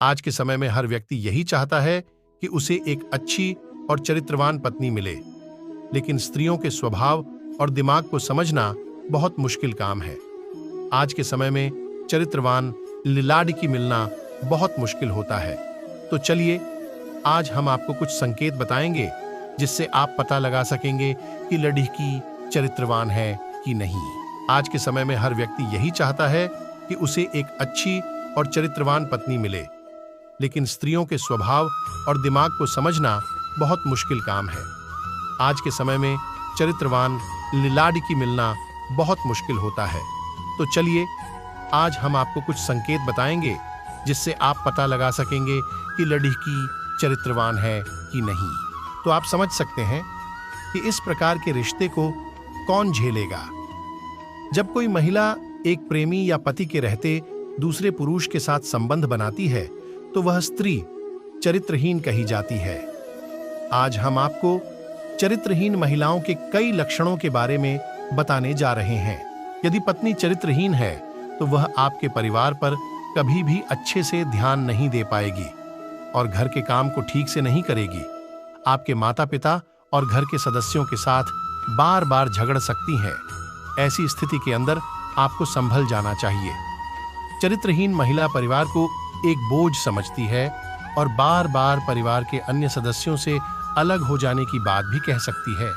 आज के समय में हर व्यक्ति यही चाहता है कि उसे एक अच्छी और चरित्रवान पत्नी मिले, लेकिन स्त्रियों के स्वभाव और दिमाग को समझना बहुत मुश्किल काम है। आज के समय में चरित्रवान लाड़की मिलना बहुत मुश्किल होता है। तो चलिए, आज हम आपको कुछ संकेत बताएंगे जिससे आप पता लगा सकेंगे कि लड़की चरित्रवान है कि नहीं। आज के समय में हर व्यक्ति यही चाहता है कि उसे एक अच्छी और चरित्रवान पत्नी मिले, लेकिन स्त्रियों के स्वभाव और दिमाग को समझना बहुत मुश्किल काम है। आज के समय में चरित्रवान लाड़की मिलना बहुत मुश्किल होता है। तो चलिए, आज हम आपको कुछ संकेत बताएंगे जिससे आप पता लगा सकेंगे कि लड़की चरित्रवान है कि नहीं। तो आप समझ सकते हैं कि इस प्रकार के रिश्ते को कौन झेलेगा। जब कोई महिला एक प्रेमी या पति के रहते दूसरे पुरुष के साथ संबंध बनाती है तो वह स्त्री चरित्रहीन कही जाती है। आज हम आपको चरित्रहीन महिलाओं के कई लक्षणों के बारे में बताने जा रहे हैं। यदि पत्नी चरित्रहीन है तो वह आपके परिवार पर कभी भी अच्छे से ध्यान नहीं दे पाएगी और घर के काम को ठीक से नहीं करेगी। आपके माता पिता और घर के सदस्यों के साथ बार बार झगड़ सकती है। ऐसी स्थिति के अंदर आपको संभल जाना चाहिए। चरित्रहीन महिला परिवार को एक बोझ समझती है और बार बार परिवार के अन्य सदस्यों से अलग हो जाने की बात भी कह सकती है।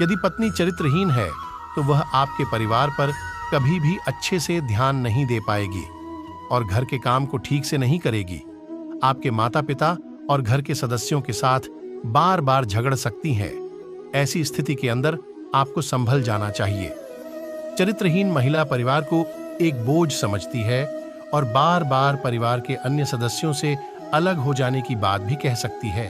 यदि पत्नी चरित्रहीन है तो वह आपके परिवार पर कभी भी अच्छे से ध्यान नहीं दे पाएगी और घर के काम को ठीक से नहीं करेगी। आपके माता पिता और घर के सदस्यों के साथ बार बार झगड़ सकती हैं। ऐसी स्थिति के अंदर आपको संभल जाना चाहिए। चरित्रहीन महिला परिवार को एक बोझ समझती है और बार बार परिवार के अन्य सदस्यों से अलग हो जाने की बात भी कह सकती है।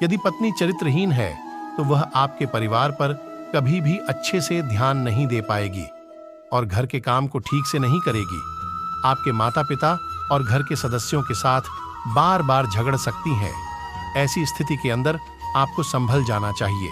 यदि पत्नी चरित्रहीन है तो वह आपके परिवार पर कभी भी अच्छे से ध्यान नहीं दे पाएगी और घर के काम को ठीक से नहीं करेगी। आपके माता पिता और घर के सदस्यों के साथ बार बार झगड़ सकती हैं। ऐसी स्थिति के अंदर आपको संभल जाना चाहिए।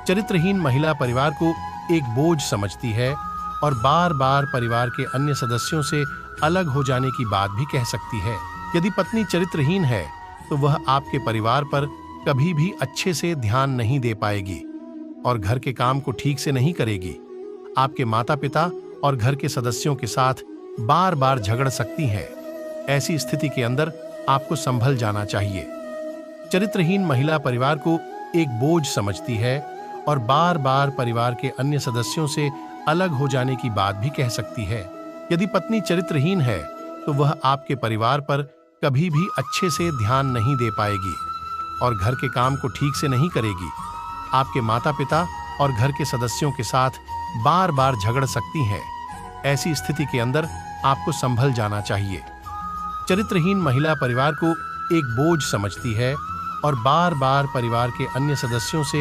चरित्रहीन महिला परिवार को एक बोझ समझती है और बार बार परिवार के अन्य सदस्यों से अलग हो जाने की बात भी कह सकती है। यदि पत्नी चरित्रहीन है तो वह आपके परिवार पर कभी भी अच्छे से ध्यान नहीं दे पाएगी और घर के काम को ठीक से नहीं करेगी। आपके माता पिता और घर के सदस्यों के साथ बार बार झगड़ सकती हैं। ऐसी स्थिति के अंदर आपको संभल जाना चाहिए। चरित्रहीन महिला परिवार को एक बोझ समझती है और बार बार परिवार के अन्य सदस्यों से अलग हो जाने की बात भी कह सकती है। यदि पत्नी चरित्रहीन है तो वह आपके परिवार पर कभी भी अच्छे से ध्यान नहीं दे पाएगी और घर के काम को ठीक से नहीं करेगी। आपके माता पिता और घर के सदस्यों के साथ बार बार झगड़ सकती हैं। ऐसी स्थिति के अंदर आपको संभल जाना चाहिए। चरित्रहीन महिला परिवार को एक बोझ समझती है और बार बार परिवार के अन्य सदस्यों से